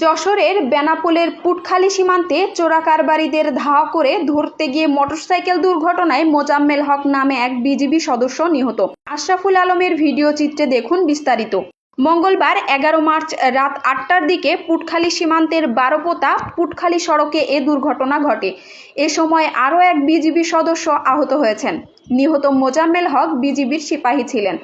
যশোরের বেনাপোলের পুটখালী সীমান্তে চোরাকারবারিদের ধাওয়া করে ধরতে গিয়ে মোটরসাইকেল দুর্ঘটনায় মোজাম্মেল হক নামে এক বিজিবি সদস্য নিহত। আশরাফুল আলমের ভিডিও চিত্রে দেখুন বিস্তারিত। মঙ্গলবার 11 মার্চ রাত 8টার দিকে পুটখালী সীমান্তের বারোপোতা পুটখালী সড়কে এ দুর্ঘটনা ঘটে। এ সময় আরও এক বিজিবি সদস্য আহত হয়েছেন। নিহত মোজাম্মেল হক বিজিবির সিপাহী ছিলেন।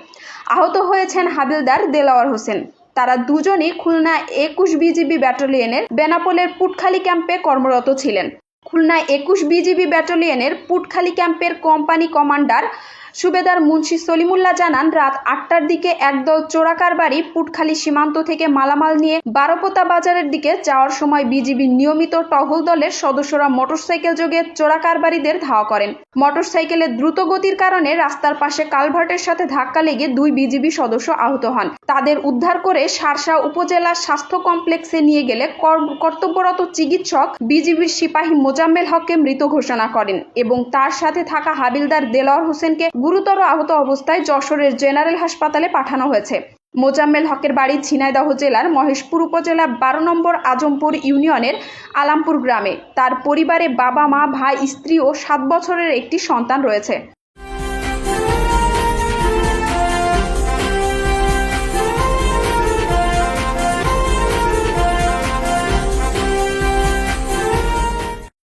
আহত হয়েছেন হাবিলদার দেলাওয়ার হোসেন। তারা দুজনই খুলনা 21 বিজিবি ব্যাটালিয়নের বেনাপোলের পুটখালী ক্যাম্পে কর্মরত ছিলেন। খুলনা 21 বিজিবি ব্যাটালিয়নের পুটখালী ক্যাম্পের কোম্পানি কমান্ডার সুবেদার মুন্সি সলিমুল্লাহ জানান, রাত 8টার দিকে একদল চোরাকারবারি পুটখালী সীমান্ত থেকে মালামাল নিয়ে বারোপোতা বাজারের দিকে যাওয়ার সময় বিজিবির নিয়মিত টহল দলের সদস্যরা মোটরসাইকেল যোগে চোরাকারবারিদের ধাওয়া করেন। মোটরসাইকেলের দ্রুত গতির কারণে রাস্তার পাশে কালভার্টের সাথে ধাক্কা লেগে 2 বিজিবি সদস্য আহত হন। তাদের উদ্ধার করে শার্শা উপজেলা স্বাস্থ্য কমপ্লেক্সে নিয়ে গেলে কর্তব্যরত চিকিৎসক বিজিবির সিপাহী মোজাম্মেল হককে মৃত ঘোষণা করেন এবং তার সাথে থাকা হাবিলদার দেলাওয়ার হোসেনকে গুরুতর আহত অবস্থায় যশোরের জেনারেল হাসপাতালে পাঠানো হয়েছে। মোজাম্মেল হকের বাড়ি ঝিনাইদহ জেলার মহেশপুর উপজেলা 12 নম্বর আজমপুর ইউনিয়নের আলামপুর গ্রামে। তার পরিবারে বাবা, মা, ভাই, স্ত্রী ও 7 বছরের একটি সন্তান রয়েছে।